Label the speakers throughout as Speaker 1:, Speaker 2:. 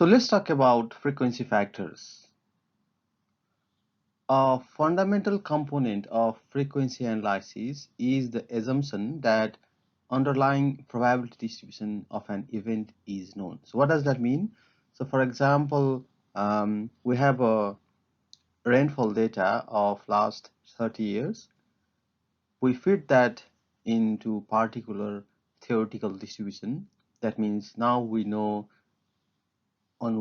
Speaker 1: So let's talk about frequency factors. A fundamental component of frequency analysis is the assumption that underlying probability distribution of an event is known. So what does that mean? So for example, we have a rainfall data of last 30 years. We fit that into particular theoretical distribution. That means now we know on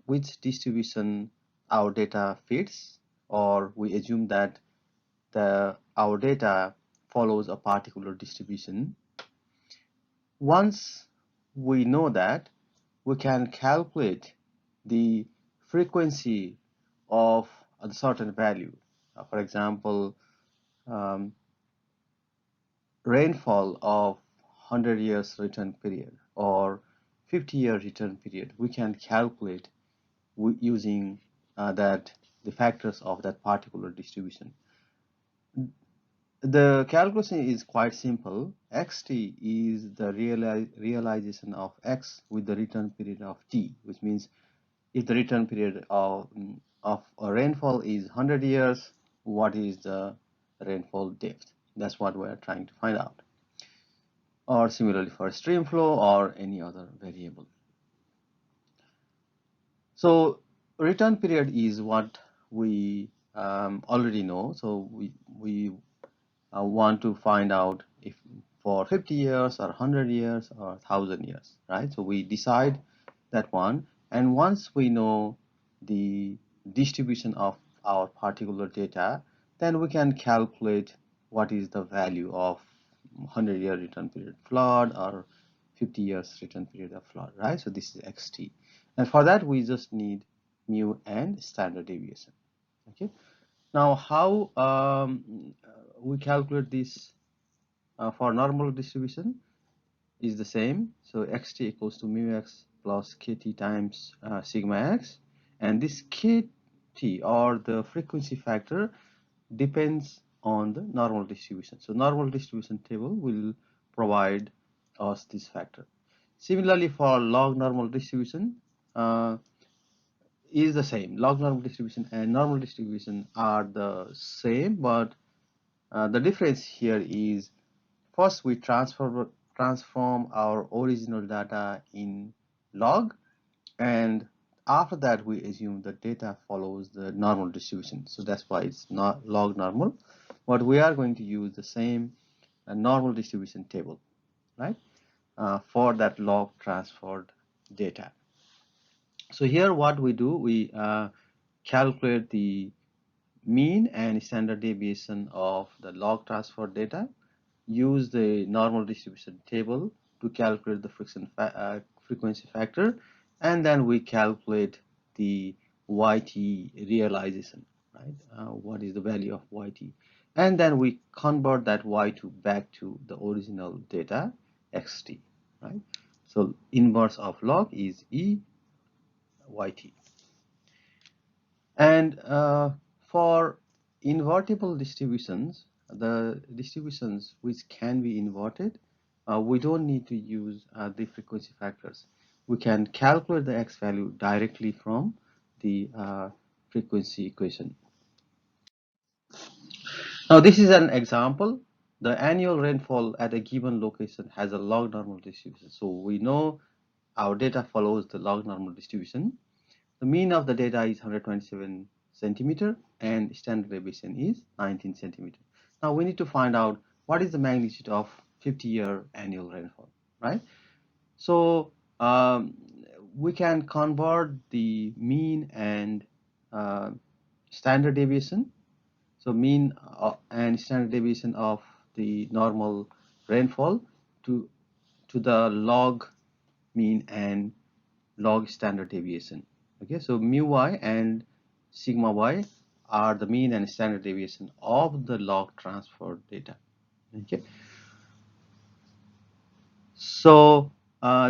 Speaker 1: which distribution our data fits, or we assume that our data follows a particular distribution. Once we know that, we can calculate the frequency of a certain value. For example, um, rainfall of 100 years return period or 50-year return period. We can calculate using the factors of that particular distribution. The calculation is quite simple. Xt is the realization of x with the return period of t, which means if the return period of a rainfall is 100 years, what is the rainfall depth? That's what we're trying to find out. Or similarly for stream flow or any other variable. So return period is what we already know. So we want to find out if for 50 years or 100 years or 1,000 years, right? So we decide that one, and once we know the distribution of our particular data, then we can calculate what is the value of 100-year return period flood or 50 years return period of flood, right? So this is xt, and for that we just need mu and standard deviation. Okay, now how we calculate this for normal distribution is the same. So xt equals to mu x plus kt times sigma x, and this kt or the frequency factor depends on the normal distribution. So normal distribution table will provide us this factor. Similarly, for log normal distribution is the same. Log normal distribution and normal distribution are the same, but the difference here is first we transform our original data in log, and after that we assume the data follows the normal distribution. So that's why it's not log normal, but we are going to use the same normal distribution table, right, for that log transferred data. So here what we do, we calculate the mean and standard deviation of the log transfer data, use the normal distribution table to calculate the frequency factor, and then we calculate the yt realization, right? What is the value of yt, and then we convert that y2 back to the original data xt, right? So inverse of log is e yt. And for invertible distributions, the distributions which can be inverted, we don't need to use the frequency factors. We can calculate the x value directly from the frequency equation. Now this is an example. The annual rainfall at a given location has a log normal distribution. So we know our data follows the log normal distribution. The mean of the data is 127 centimeter and standard deviation is 19 centimeter. Now we need to find out what is the magnitude of 50-year annual rainfall, right? So we can convert the mean and standard deviation. So mean and standard deviation of the normal rainfall to the log mean and log standard deviation. Okay, so mu y and sigma y are the mean and standard deviation of the log transfer data. Okay, so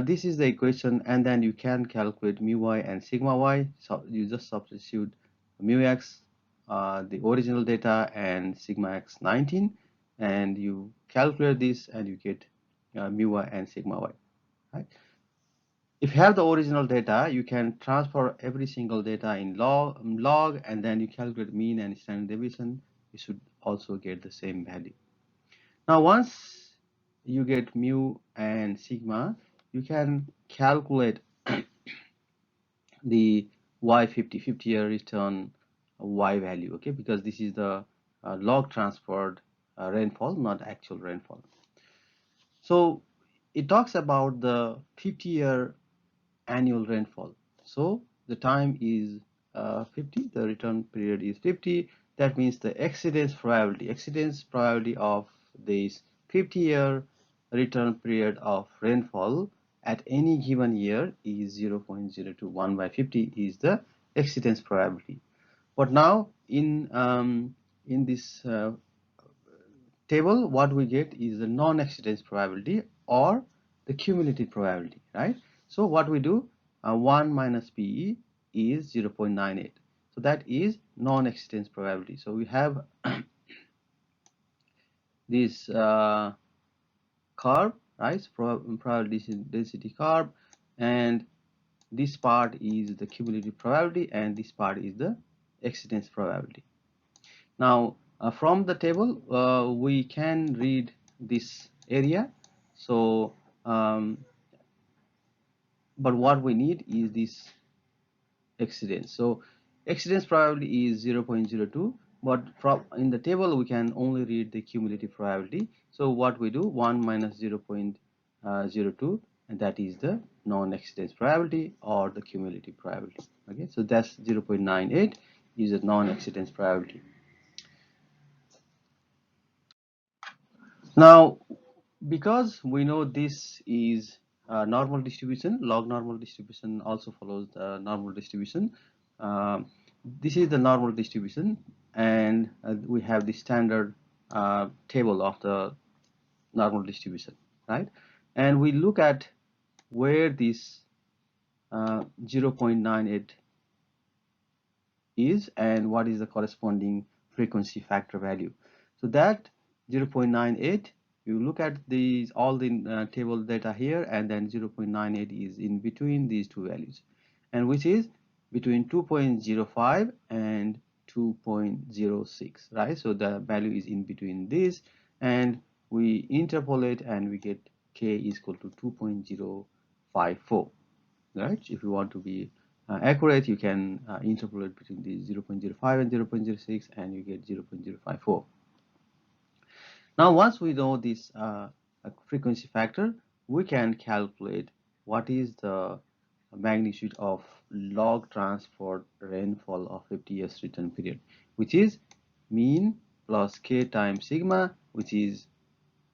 Speaker 1: this is the equation, and then you can calculate mu y and sigma y. So you just substitute mu x, the original data, and sigma x 19, and you calculate this and you get mu y and sigma y, right? if you have the original data, you can transfer every single data in log, and then you calculate mean and standard deviation. You should also get the same value. Now, once you get mu and sigma, you can calculate the y50 return y value, okay, because this is the log transferred rainfall, not actual rainfall. So it talks about the 50-year annual rainfall. So the time is 50, the return period is 50. That means the exceedance probability of this 50-year return period of rainfall at any given year is 0.02. 1 by 50 is the exceedance probability. But now in this table, what we get is the non-exceedance probability or the cumulative probability, right? So what we do, 1 minus PE is 0.98. So that is non-exceedance probability. So we have this curve, right? Probability density curve, and this part is the cumulative probability, and this part is the exceedance probability. Now, from the table, we can read this area. So, but what we need is this exceedance. So, exceedance probability is 0.02, but from in the table we can only read the cumulative probability. So, what we do, 1 minus 0.02, and that is the non-exceedance probability or the cumulative probability. Okay, so that's 0.98 is a non-exceedance probability. Now, because we know this is normal distribution, log normal distribution also follows the normal distribution. This is the normal distribution, and we have the standard table of the normal distribution, right? And we look at where this 0.98 is and what is the corresponding frequency factor value. So that 0.98, you look at these all the table data here, and then 0.98 is in between these two values, and which is between 2.05 and 2.06, right? So the value is in between this, and we interpolate and we get k is equal to 2.054, right? If you want to be accurate, you can interpolate between the 0.05 and 0.06, and you get 0.054. Now, once we know this frequency factor, we can calculate what is the magnitude of log transferred rainfall of 50 years return period, which is mean plus k times sigma, which is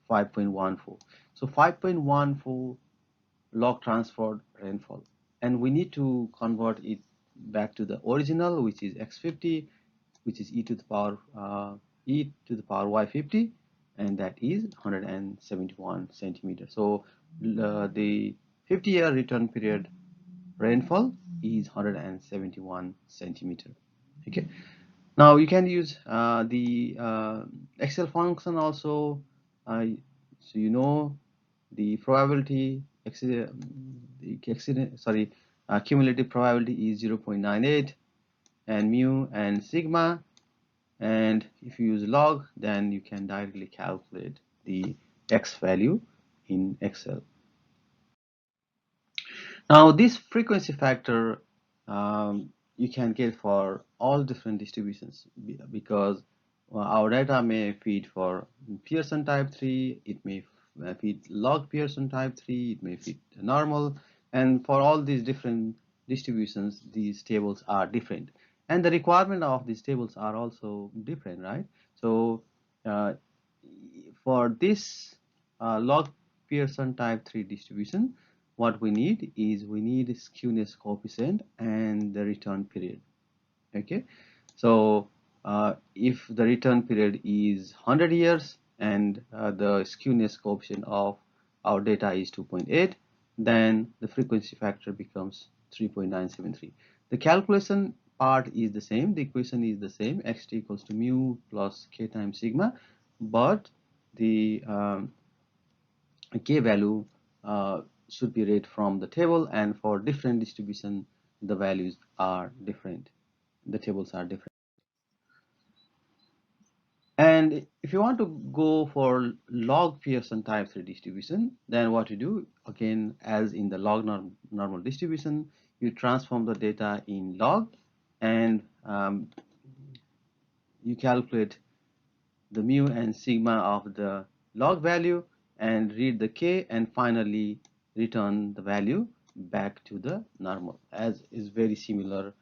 Speaker 1: 5.14. So 5.14 log transferred rainfall, and we need to convert it back to the original, which is x50, which is e to the power y50, and that is 171 centimeters. So the 50-year return period rainfall is 171 centimeter. Okay, now you can use the Excel function also. So you know the probability cumulative probability is 0.98, and mu and sigma, and if you use log, then you can directly calculate the x value in Excel. Now this frequency factor you can get for all different distributions, because our data may feed for Pearson type 3, it may feed log Pearson type 3, it may feed normal, and for all these different distributions, these tables are different, and the requirement of these tables are also different, right? So for this log Pearson type 3 distribution, what we need is we need skewness coefficient and the return period. Okay, so if the return period is 100 years and the skewness coefficient of our data is 2.8, then the frequency factor becomes 3.973. The calculation part is the same, the equation is the same, xt equals to mu plus k times sigma, but the k value should be read from the table, and for different distribution the values are different, the tables are different. And if you want to go for log Pearson type 3 distribution, then what you do, again, as in the log normal distribution, you transform the data in log, and you calculate the mu and sigma of the log value and read the k, and finally return the value back to the normal, as is very similar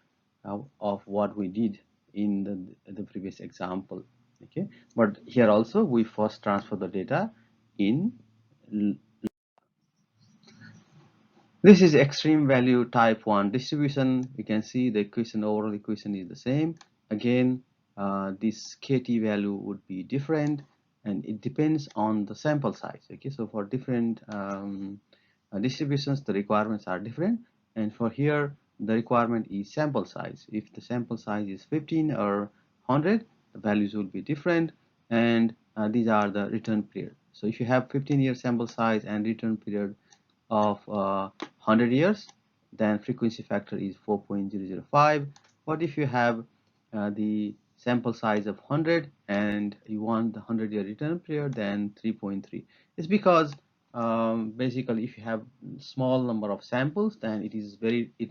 Speaker 1: of what we did in the previous example. Okay, but here also we first transfer the data in. This is extreme value type 1 distribution. You can see the equation, overall equation is the same. Again, this kt value would be different, and it depends on the sample size. Okay, so for different distributions the requirements are different, and for here the requirement is sample size. If the sample size is 15 or 100, the values will be different, and these are the return period. So if you have 15-year sample size and return period of 100 years, then frequency factor is 4.005. But if you have the sample size of 100 and you want the 100-year return period, then 3.3. It's because basically if you have small number of samples, then it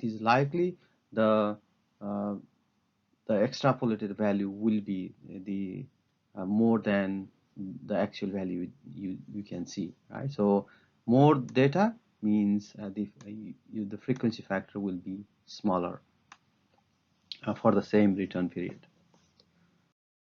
Speaker 1: is likely the uh, the extrapolated value will be the more than the actual value you can see, right? So more data means the frequency factor will be smaller for the same return period.